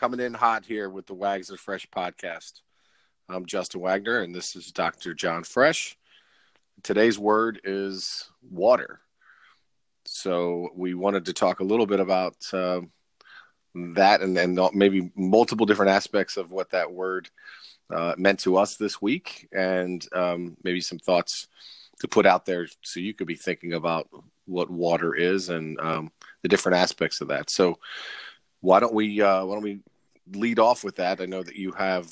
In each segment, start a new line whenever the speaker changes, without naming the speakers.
coming in hot here with the Wags Are Fresh podcast. I'm Justin Wagner, and this is Dr. John Fresh. Today's word is water. So we wanted to talk a little bit about that and maybe multiple different aspects of what that word meant to us this week, and maybe some thoughts to put out there so you could be thinking about what water is and the different aspects of that. So why don't we lead off with that? I know that you have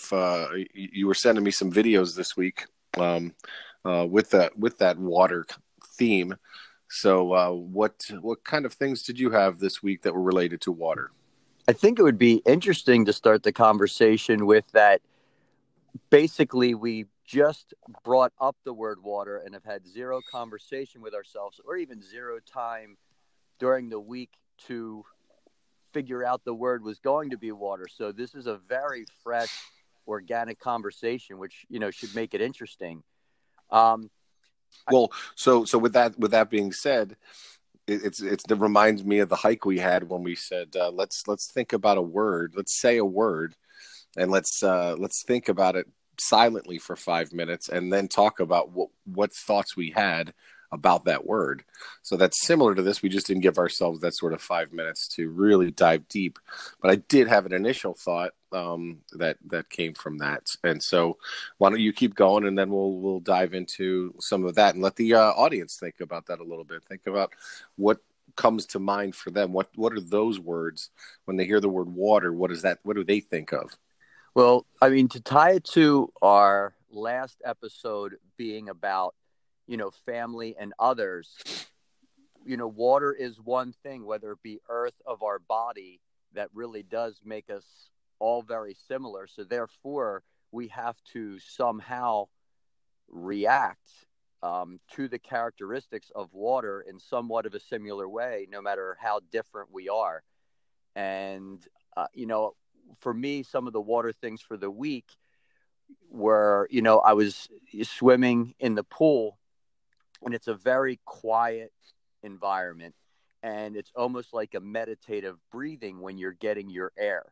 you were sending me some videos this week with that water theme. So what kind of things did you have this week that were related to water?
I think it would be interesting to start the conversation with that. Basically, we just brought up the word water and have had zero conversation with ourselves, or even zero time during the week to figure out the word was going to be water. So this is a very fresh, organic conversation, which should make it interesting.
So with that being said, it reminds me of the hike we had when we said let's think about a word, let's say a word, and let's think about it silently for 5 minutes, and then talk about what thoughts we had about that word. So that's similar to this. We just didn't give ourselves that sort of 5 minutes to really dive deep. But I did have an initial thought that came from that. And so why don't you keep going, and then we'll dive into some of that and let the audience think about that a little bit. Think about what comes to mind for them. What are those words when they hear the word water? What do they think of?
Well, I mean, to tie it to our last episode being about family and others, water is one thing, whether it be earth of our body, that really does make us all very similar. So therefore, we have to somehow react to the characteristics of water in somewhat of a similar way, no matter how different we are. And, for me, some of the water things for the week were, I was swimming in the pool, and it's a very quiet environment, and it's almost like a meditative breathing when you're getting your air.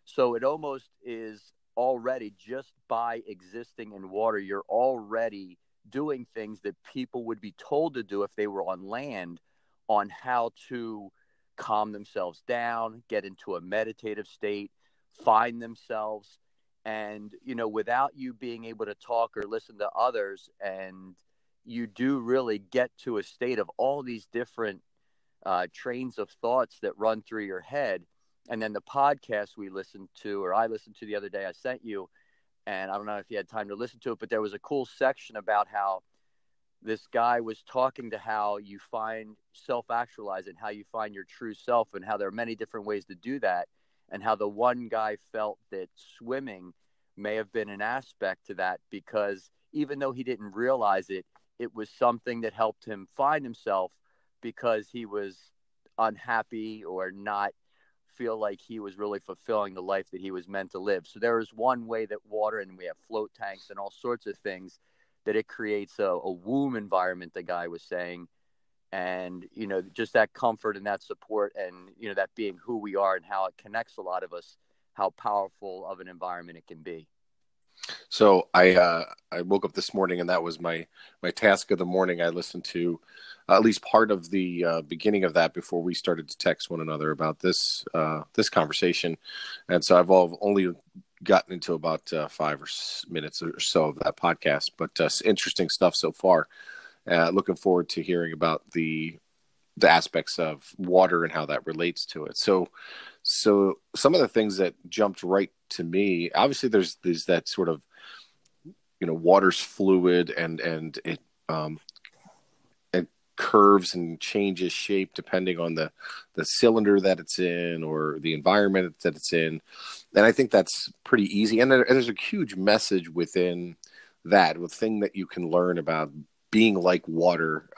So it almost is already, just by existing in water, you're already doing things that people would be told to do if they were on land, on how to calm themselves down, get into a meditative state, find themselves. And, without you being able to talk or listen to others, and you do really get to a state of all these different trains of thoughts that run through your head. And then the podcast we listened to, or I listened to the other day, I sent you, and I don't know if you had time to listen to it, but there was a cool section about how this guy was talking to how you find self-actualizing, how you find your true self, and how there are many different ways to do that. And how the one guy felt that swimming may have been an aspect to that, because even though he didn't realize it, it was something that helped him find himself, because he was unhappy or not feel like he was really fulfilling the life that he was meant to live. So there is one way that water, and we have float tanks and all sorts of things, that it creates a womb environment, the guy was saying. And, just that comfort and that support, and, that being who we are and how it connects a lot of us, how powerful of an environment it can be.
So I woke up this morning, and that was my task of the morning. I listened to at least part of the beginning of that before we started to text one another about this conversation. And so I've only gotten into about 5 minutes or so of that podcast, but interesting stuff so far. Looking forward to hearing about the aspects of water and how that relates to it. So some of the things that jumped right to me, obviously there's that sort of, water's fluid, and it curves and changes shape depending on the cylinder that it's in or the environment that it's in. And I think that's pretty easy. And there's a huge message within that, the thing that you can learn about being like water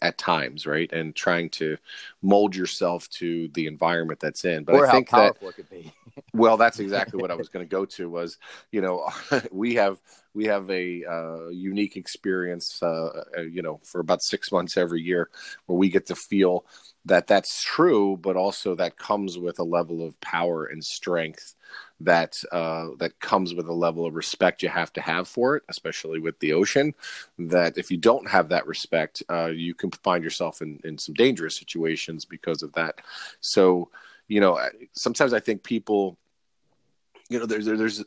at times, right? And trying to mold yourself to the environment that's in. But
or
I think
how powerful it could be.
Well, that's exactly what I was going to go to was, we have a unique experience, for about 6 months every year where we get to feel that's true, but also that comes with a level of power and strength that comes with a level of respect you have to have for it, especially with the ocean. That if you don't have that respect, you can find yourself in some dangerous situations because of that. So, sometimes I think people, there's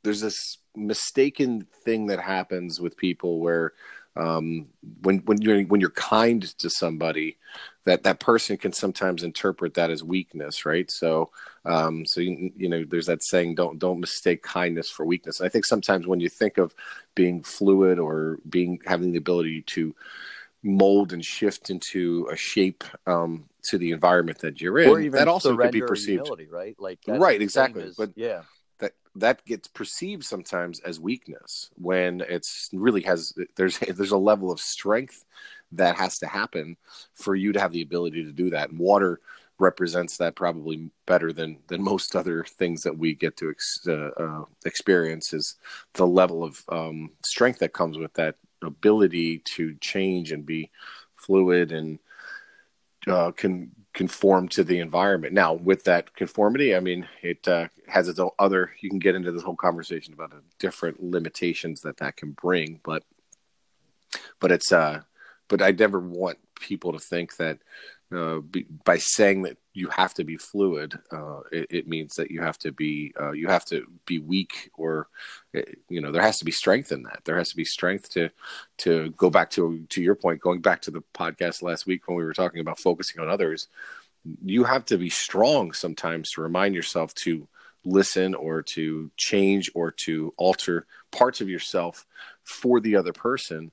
this mistaken thing that happens with people where when you're kind to somebody, that person can sometimes interpret that as weakness, right? So there's that saying, don't mistake kindness for weakness. And I think sometimes when you think of being fluid or having the ability to mold and shift into a shape to the environment that you're
Or
in,
even
that also could be
surrender or
perceived.
humility, right? Like that is
Right,
the same
exactly.
as,
But
yeah.
that gets perceived sometimes as weakness when it's really there's a level of strength that has to happen for you to have the ability to do that. And water represents that probably better than most other things that we get to experience, is the level of strength that comes with that ability to change and be fluid and can conform to the environment. Now, with that conformity, I mean, it has its own other. You can get into this whole conversation about the different limitations that can bring, but it's but I never want people to think that by saying that you have to be fluid, it means that you have to be weak, or there has to be strength in that. There has to be strength to go back to your point, going back to the podcast last week when we were talking about focusing on others. You have to be strong sometimes to remind yourself to listen or to change or to alter parts of yourself for the other person.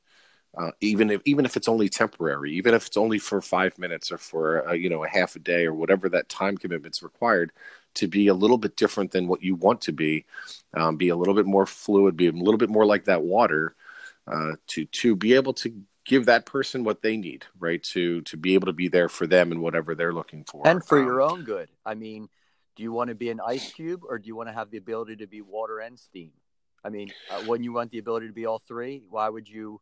Even if it's only temporary, even if it's only for 5 minutes or for a half a day or whatever that time commitment's required, to be a little bit different than what you want to be a little bit more fluid, be a little bit more like that water, to be able to give that person what they need, right? To be able to be there for them and whatever they're looking for.
And for your own good. I mean, do you want to be an ice cube, or do you want to have the ability to be water and steam? I mean, when you want the ability to be all three, why would you?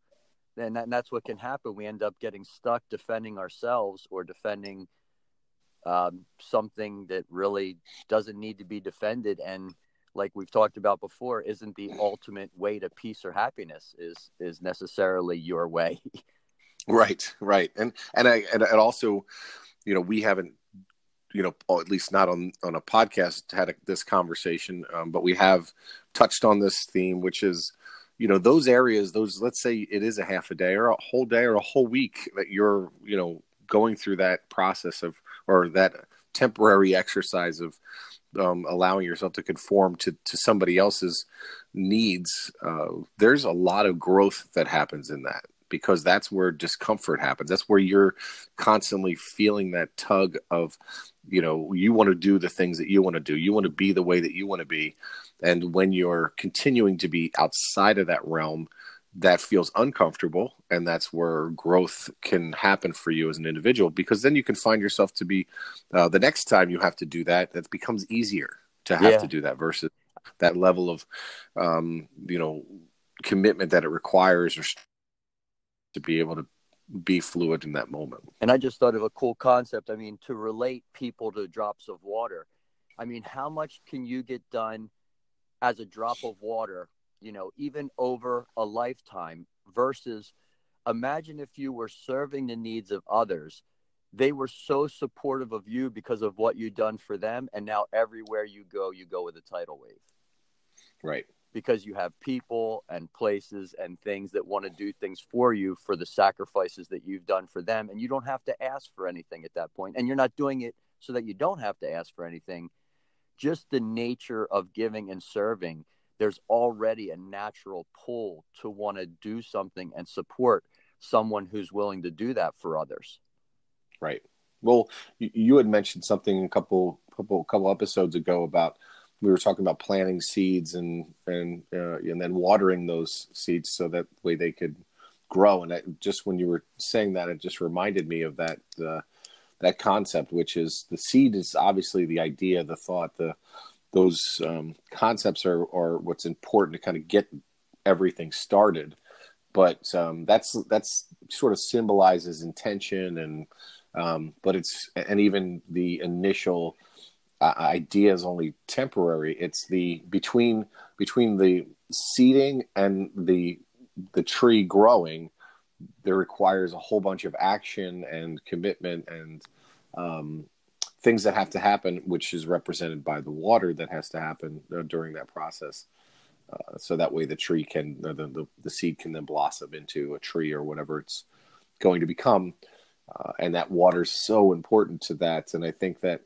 And that's what can happen. We end up getting stuck defending ourselves or defending something that really doesn't need to be defended. And like we've talked about before, isn't the ultimate way to peace or happiness is necessarily your way.
Right, right. And also, we haven't, or at least not on a podcast, had this conversation, but we have touched on this theme, which is, those areas, let's say it is a half a day or a whole day or a whole week that you're, going through that process of, or that temporary exercise of allowing yourself to conform to somebody else's needs. There's a lot of growth that happens in that, because that's where discomfort happens. That's where you're constantly feeling that tug of, you want to do the things that you want to do. You want to be the way that you want to be. And when you're continuing to be outside of that realm, that feels uncomfortable. And that's where growth can happen for you as an individual, because then you can find yourself to be the next time you have to do that, that becomes easier to have to
Yeah.
do that versus that level of, commitment that it requires, or to be able to be fluid in that moment.
And I just thought of a cool concept. I mean, to relate people to drops of water. I mean, how much can you get done as a drop of water, even over a lifetime, versus imagine if you were serving the needs of others. They were so supportive of you because of what you'd done for them. And now everywhere you go with a tidal wave.
Right.
Because you have people and places and things that want to do things for you for the sacrifices that you've done for them. And you don't have to ask for anything at that point. And you're not doing it so that you don't have to ask for anything. Just the nature of giving and serving, there's already a natural pull to want to do something and support someone who's willing to do that for others.
Right. Well, you had mentioned something a couple episodes ago about, we were talking about planting seeds and then watering those seeds so that way they could grow. And just when you were saying that, it just reminded me of that concept, which is the seed is obviously the idea, the thought, those concepts are what's important to kind of get everything started. But that's sort of symbolizes intention and But and even the initial idea is only temporary. It's the between the seeding and the tree growing, there requires a whole bunch of action and commitment and um, things that have to happen, which is represented by the water that has to happen during that process. So that way the tree can, the seed can then blossom into a tree or whatever it's going to become. And that water is so important to that. And I think that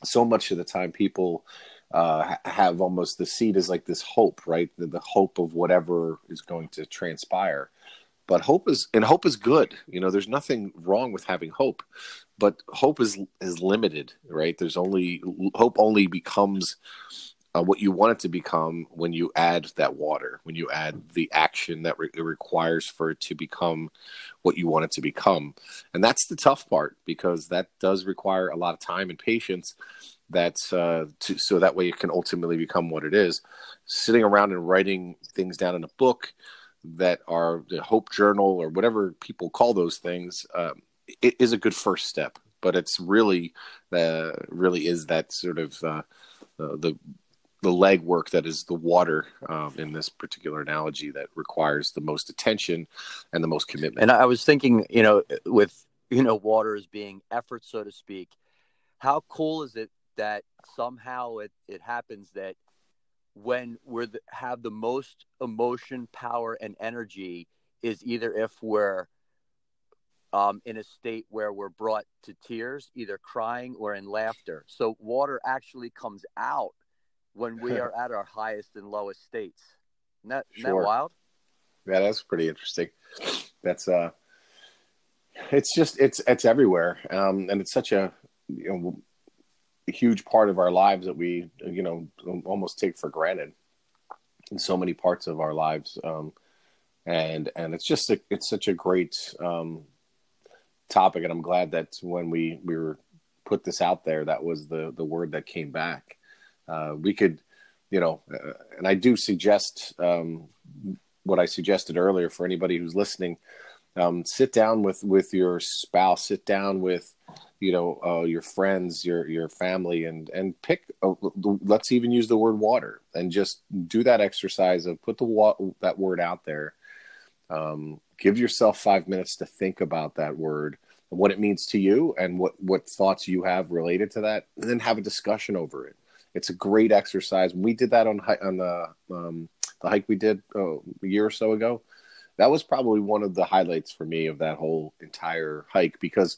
so much of the time people have almost the seed is like this hope, right? The hope of whatever is going to transpire. But hope is good. There's nothing wrong with having hope, but hope is limited, right? Hope only becomes what you want it to become when you add that water, when you add the action that it requires for it to become what you want it to become. And that's the tough part, because that does require a lot of time and patience. So that way it can ultimately become what it is. Sitting around and writing things down in a book that are the hope journal or whatever people call those things, it is a good first step. But it's really is that sort of the legwork that is the water, in this particular analogy, that requires the most attention and the most commitment.
And I was thinking, with water as being effort, so to speak, how cool is it that somehow it happens that when have the most emotion, power, and energy is either if we're in a state where we're brought to tears, either crying or in laughter. So water actually comes out when we are at our highest and lowest states. Isn't that wild?
Yeah, that's pretty interesting. That's it's everywhere, and it's such a huge part of our lives that we almost take for granted in so many parts of our lives, and it's just it's such a great topic, and I'm glad that when we were put this out there, that was the word that came back. We could, and I do suggest what I suggested earlier for anybody who's listening. Sit down with your spouse, sit down with, your friends, your family, and pick, let's even use the word water, and just do that exercise of put that word out there. Give yourself 5 minutes to think about that word and what it means to you, and what thoughts you have related to that, and then have a discussion over it. It's a great exercise. We did that on the hike we did a year or so ago. That was probably one of the highlights for me of that whole entire hike, because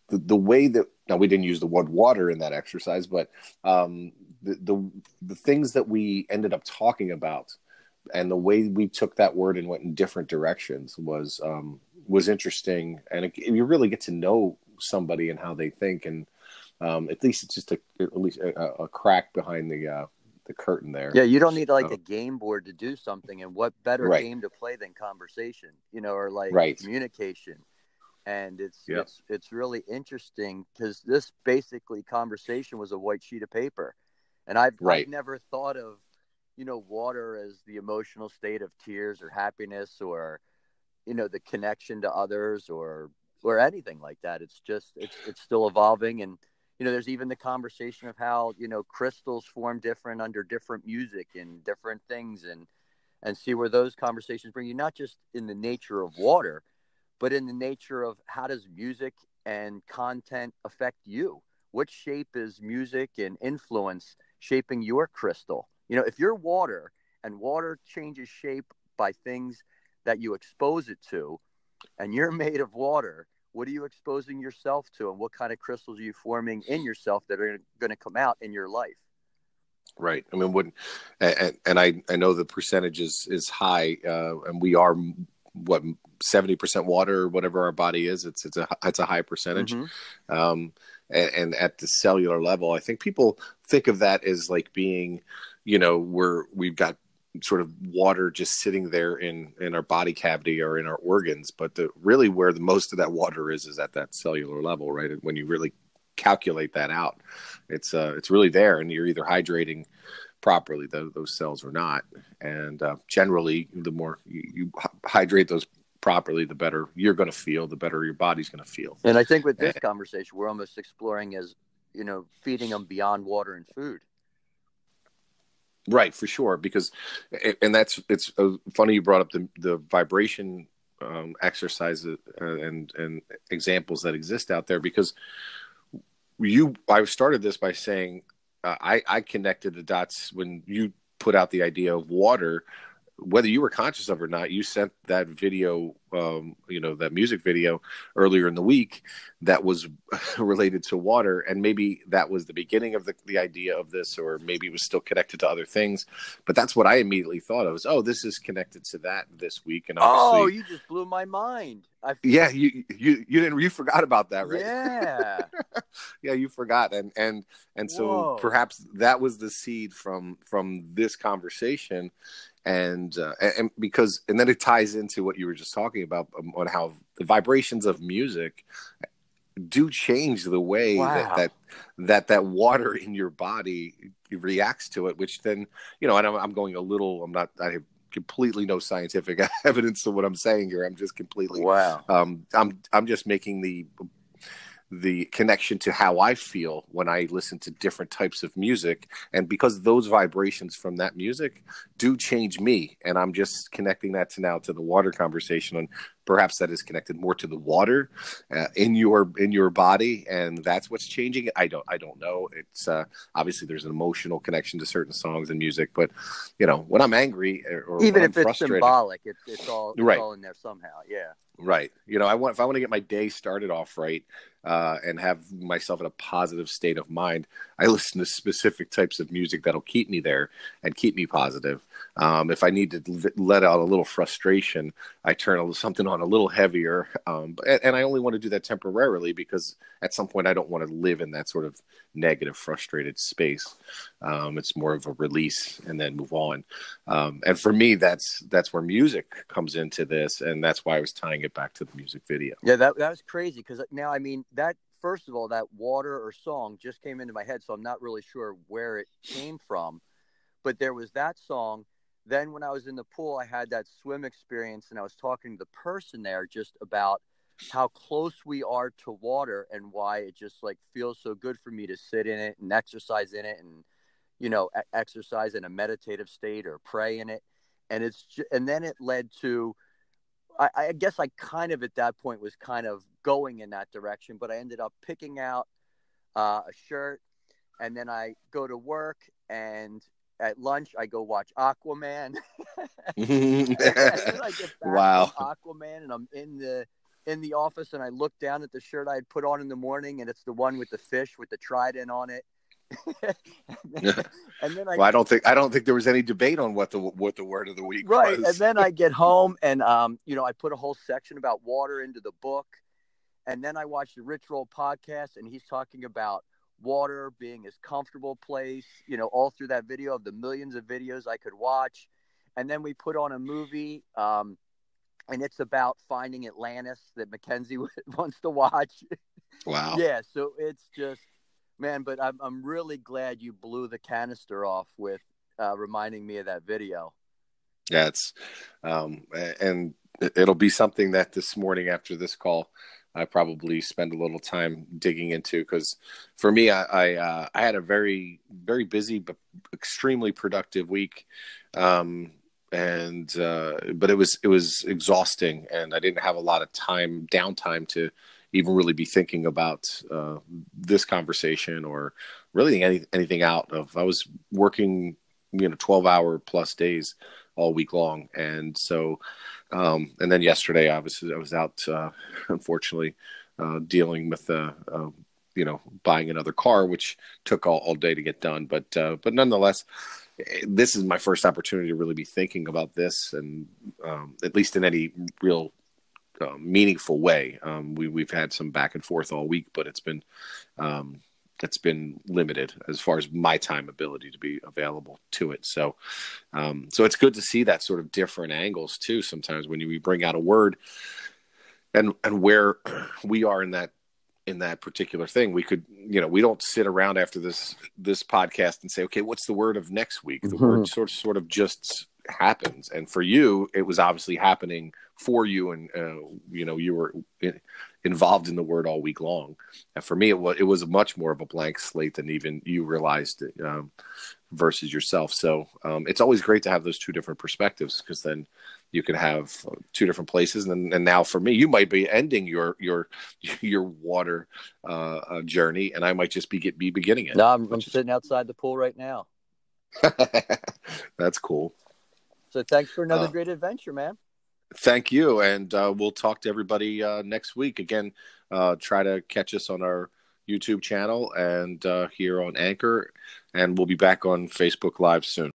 the way that, now we didn't use the word water in that exercise, but the things that we ended up talking about and the way we took that word and went in different directions was interesting. And you really get to know somebody and how they think. And at least it's just a crack behind the curtain there.
Yeah, you don't need a game board to do something, and what better
right.
game to play than conversation, or
right.
communication. And
Yep.
it's really interesting, because this basically conversation was a white sheet of paper, and I've never thought of water as the emotional state of tears or happiness, or the connection to others, or anything like that. It's just it's still evolving. And there's even the conversation of how, crystals form different under different music and different things, and see where those conversations bring you, not just in the nature of water, but in the nature of how does music and content affect you? What shape is music and influence shaping your crystal? If you're water and water changes shape by things that you expose it to, and you're made of water, what are you exposing yourself to, and what kind of crystals are you forming in yourself that are going to come out in your life?
Right. I mean, and I know the percentage is high, and we are 70% water, or whatever our body is. It's a high percentage.
Mm-hmm.
And at the cellular level, I think people think of that as like being, we've got sort of water just sitting there in our body cavity or in our organs, but really where the most of that water is at that cellular level, right? And when you really calculate that out, it's really there, and you're either hydrating properly those cells or not. And generally, the more you hydrate those properly, the better you're going to feel, the better your body's going to feel.
And I think with this conversation, we're almost exploring as, feeding them beyond water and food.
Right, for sure. Because, and it's funny you brought up the vibration exercises and examples that exist out there, because I started this by saying I connected the dots when you put out the idea of water, whether you were conscious of it or not. You sent that video, that music video earlier in the week that was related to water, and maybe that was the beginning of the idea of this, or maybe it was still connected to other things. But that's what I immediately thought of, was, oh, this is connected to that this week. And obviously,
you just blew my mind.
You forgot about that, right?
Yeah.
Yeah, you forgot, and so perhaps that was the seed from this conversation. And because then it ties into what you were just talking about, on how the vibrations of music do change the way that water in your body reacts to it, which then, and I'm going a little, I have completely no scientific evidence to what I'm saying here. I'm just completely, I'm just making the connection to how I feel when I listen to different types of music. And because those vibrations from that music do change me, and I'm just connecting that to the water conversation, and perhaps that is connected more to the water in your body, and that's what's changing it. I don't know. It's obviously there's an emotional connection to certain songs and music, but when I'm angry, or
even if
I'm
it's symbolic, it's all in there somehow. Yeah.
Right. If I want to get my day started off right, and have myself in a positive state of mind, I listen to specific types of music that'll keep me there and keep me positive. If I need to let out a little frustration, I turn something on a little heavier. And I only want to do that temporarily, because at some point I don't want to live in that sort of negative, frustrated space. It's more of a release and then move on. And for me, that's where music comes into this. And that's why I was tying it back to the music video.
Yeah, that was crazy, because now, that, first of all, that water or song just came into my head, so I'm not really sure where it came from. But there was that song. Then when I was in the pool, I had that swim experience, and I was talking to the person there just about how close we are to water, and why it just feels so good for me to sit in it and exercise in it, and exercise in a meditative state or pray in it. And and then it led to, I guess I kind of at that point was kind of going in that direction, but I ended up picking out a shirt, and then I go to work, and at lunch I go watch Aquaman. And then I get back from Aquaman, and I'm in the office, and I look down at the shirt I had put on in the morning, and it's the one with the fish with the trident on it. And then
I don't think there was any debate on what the word of the week was.
And then I get home, and I put a whole section about water into the book, and then I watched the Rich Roll podcast, and he's talking about water being his comfortable place, all through that video of the millions of videos I could watch. And then we put on a movie, and it's about finding Atlantis that Mackenzie wants to watch.
Wow.
Yeah, so it's just, man, but I'm really glad you blew the canister off with reminding me of that video.
Yeah, it's and it'll be something that this morning after this call, I probably spend a little time digging into, because for me, I had a very, very busy but extremely productive week, but it was exhausting, and I didn't have a lot of downtime to even really be thinking about this conversation, or really anything out of. I was working 12-hour plus days all week long, and so and then yesterday obviously I was out unfortunately dealing with buying another car, which took all day to get done, but nonetheless, this is my first opportunity to really be thinking about this, and at least in any real meaningful way. We've had some back and forth all week, but it's been limited as far as my time ability to be available to it. So it's good to see that sort of different angles too. Sometimes when we bring out a word and where we are in that particular thing, we could, we don't sit around after this podcast and say, okay, what's the word of next week? The word sort of just happens. And for you, it was obviously happening for you, and you were involved in the Word all week long. And for me, it was much more of a blank slate than even you realized it, versus yourself. So it's always great to have those two different perspectives, because then you can have two different places. And now for me, you might be ending your water journey, and I might just be beginning it.
No, I'm sitting outside the pool right now.
That's cool.
So thanks for another great adventure, man.
Thank you, and we'll talk to everybody next week. Again, try to catch us on our YouTube channel and here on Anchor, and we'll be back on Facebook Live soon.